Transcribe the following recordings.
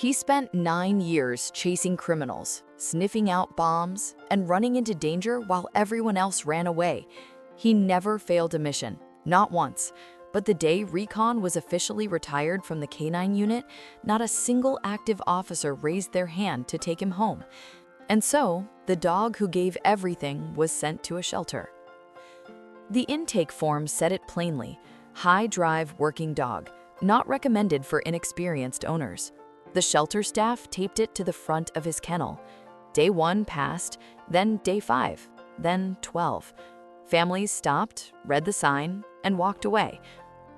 He spent 9 years chasing criminals, sniffing out bombs, and running into danger while everyone else ran away. He never failed a mission, not once. But the day Recon was officially retired from the canine unit, not a single active officer raised their hand to take him home. And so, the dog who gave everything was sent to a shelter. The intake form said it plainly: high-drive working dog, not recommended for inexperienced owners. The shelter staff taped it to the front of his kennel. Day 1 passed, then day 5, then 12. Families stopped, read the sign, and walked away.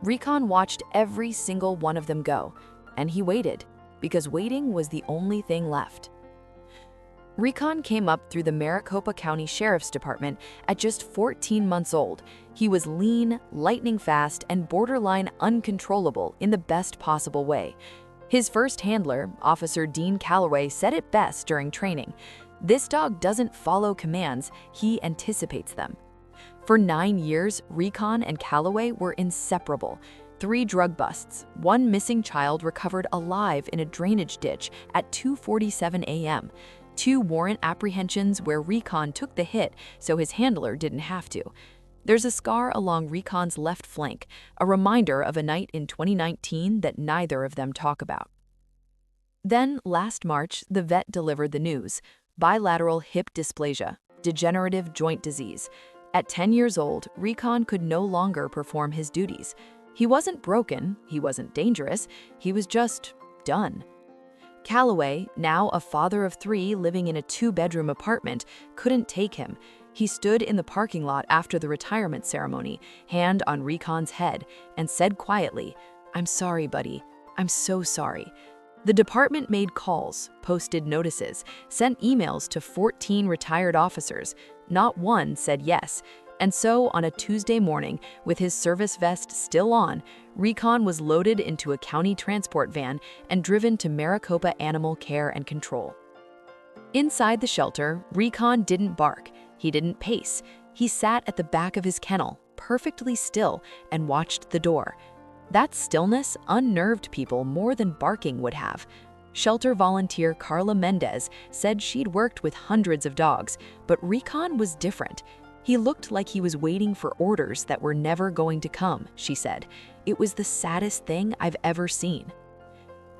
Recon watched every single one of them go, and he waited, because waiting was the only thing left. Recon came up through the Maricopa County Sheriff's Department at just 14 months old. He was lean, lightning fast, and borderline uncontrollable in the best possible way. His first handler, Officer Dean Calloway, said it best during training: "This dog doesn't follow commands, he anticipates them." For 9 years, Recon and Calloway were inseparable. 3 drug busts, 1 missing child recovered alive in a drainage ditch at 2:47 a.m., 2 warrant apprehensions where Recon took the hit so his handler didn't have to. There's a scar along Recon's left flank, a reminder of a night in 2019 that neither of them talk about. Then, last March, the vet delivered the news: bilateral hip dysplasia, degenerative joint disease. At 10 years old, Recon could no longer perform his duties. He wasn't broken, he wasn't dangerous, he was just done. Calloway, now a father of 3 living in a 2-bedroom apartment, couldn't take him. He stood in the parking lot after the retirement ceremony, hand on Recon's head, and said quietly, "I'm sorry, buddy. I'm so sorry." The department made calls, posted notices, sent emails to 14 retired officers. Not one said yes. And so, on a Tuesday morning, with his service vest still on, Recon was loaded into a county transport van and driven to Maricopa Animal Care and Control. Inside the shelter, Recon didn't bark. He didn't pace. He sat at the back of his kennel, perfectly still, and watched the door. That stillness unnerved people more than barking would have. Shelter volunteer Carla Mendez said she'd worked with hundreds of dogs, but Recon was different. He looked like he was waiting for orders that were never going to come, she said. It was the saddest thing I've ever seen.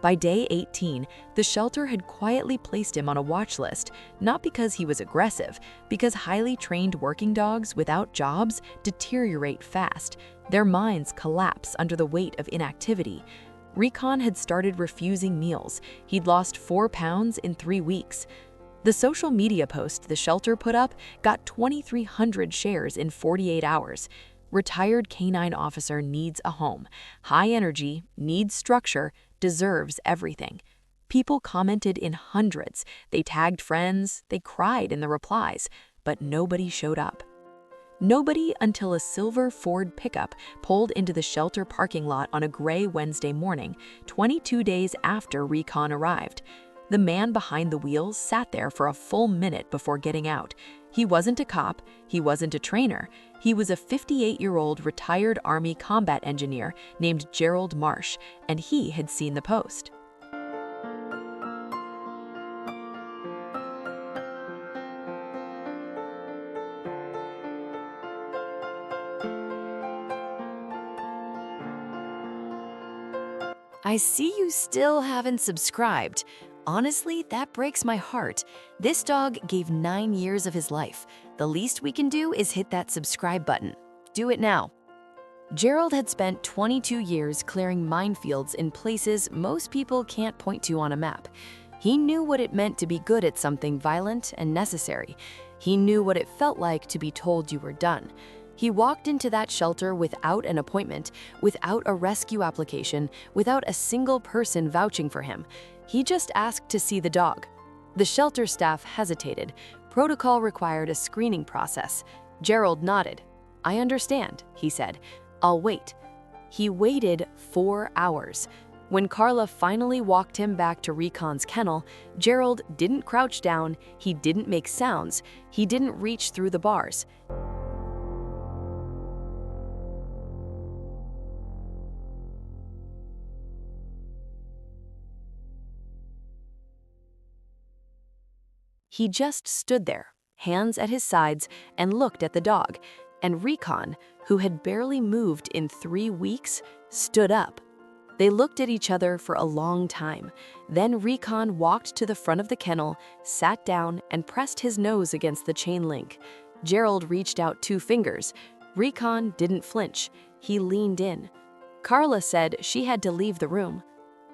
By day 18, the shelter had quietly placed him on a watch list, not because he was aggressive, because highly trained working dogs without jobs deteriorate fast. Their minds collapse under the weight of inactivity. Recon had started refusing meals. He'd lost 4 pounds in 3 weeks. The social media post the shelter put up got 2,300 shares in 48 hours. Retired canine officer needs a home. High energy, needs structure, deserves everything. People commented in hundreds. They tagged friends, they cried in the replies, but nobody showed up. Nobody until a silver Ford pickup pulled into the shelter parking lot on a gray Wednesday morning, 22 days after Recon arrived. The man behind the wheels sat there for a full minute before getting out. He wasn't a cop, he wasn't a trainer. He was a 58-year-old retired Army combat engineer named Gerald Marsh, and he had seen the post. I see you still haven't subscribed. Honestly, that breaks my heart. This dog gave 9 years of his life. The least we can do is hit that subscribe button. Do it now. Gerald had spent 22 years clearing minefields in places most people can't point to on a map. He knew what it meant to be good at something violent and necessary. He knew what it felt like to be told you were done. He walked into that shelter without an appointment, without a rescue application, without a single person vouching for him. He just asked to see the dog. The shelter staff hesitated. Protocol required a screening process. Gerald nodded. "I understand," he said. "I'll wait." He waited 4 hours. When Carla finally walked him back to Recon's kennel, Gerald didn't crouch down, he didn't make sounds, he didn't reach through the bars. He just stood there, hands at his sides, and looked at the dog. And Recon, who had barely moved in 3 weeks, stood up. They looked at each other for a long time. Then Recon walked to the front of the kennel, sat down, and pressed his nose against the chain link. Gerald reached out 2 fingers. Recon didn't flinch. He leaned in. Carla said she had to leave the room.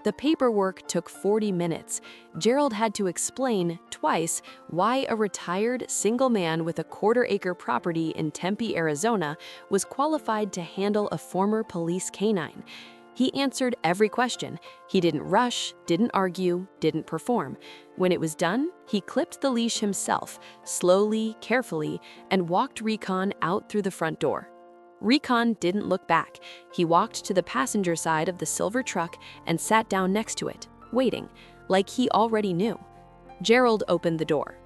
The paperwork took 40 minutes. Gerald had to explain twice why a retired single man with a quarter-acre property in Tempe, Arizona, was qualified to handle a former police canine. He answered every question. He didn't rush, didn't argue, didn't perform. When it was done, he clipped the leash himself, slowly, carefully, and walked Recon out through the front door. Recon didn't look back. He walked to the passenger side of the silver truck and sat down next to it, waiting, like he already knew. Gerald opened the door.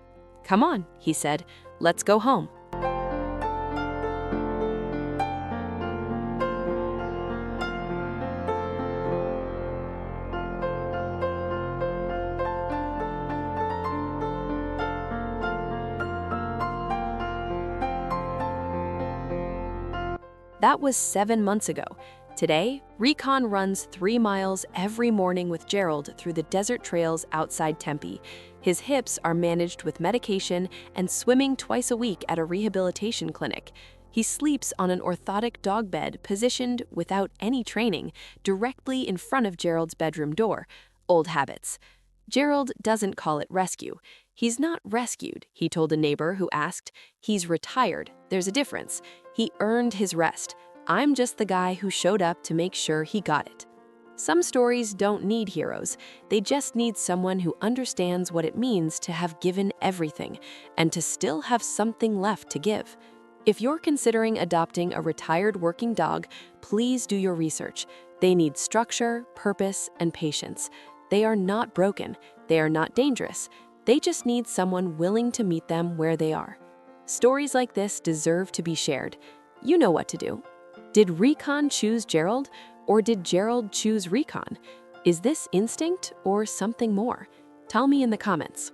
"Come on," he said. "Let's go home." That was 7 months ago. Today, Recon runs 3 miles every morning with Gerald through the desert trails outside Tempe. His hips are managed with medication and swimming twice a week at a rehabilitation clinic. He sleeps on an orthotic dog bed positioned, without any training, directly in front of Gerald's bedroom door. Old habits. Gerald doesn't call it rescue. He's not rescued, he told a neighbor who asked. He's retired. There's a difference. He earned his rest. I'm just the guy who showed up to make sure he got it. Some stories don't need heroes. They just need someone who understands what it means to have given everything and to still have something left to give. If you're considering adopting a retired working dog, please do your research. They need structure, purpose, and patience. They are not broken. They are not dangerous. They just need someone willing to meet them where they are. Stories like this deserve to be shared. You know what to do. Did Recon choose Gerald, or did Gerald choose Recon? Is this instinct or something more? Tell me in the comments.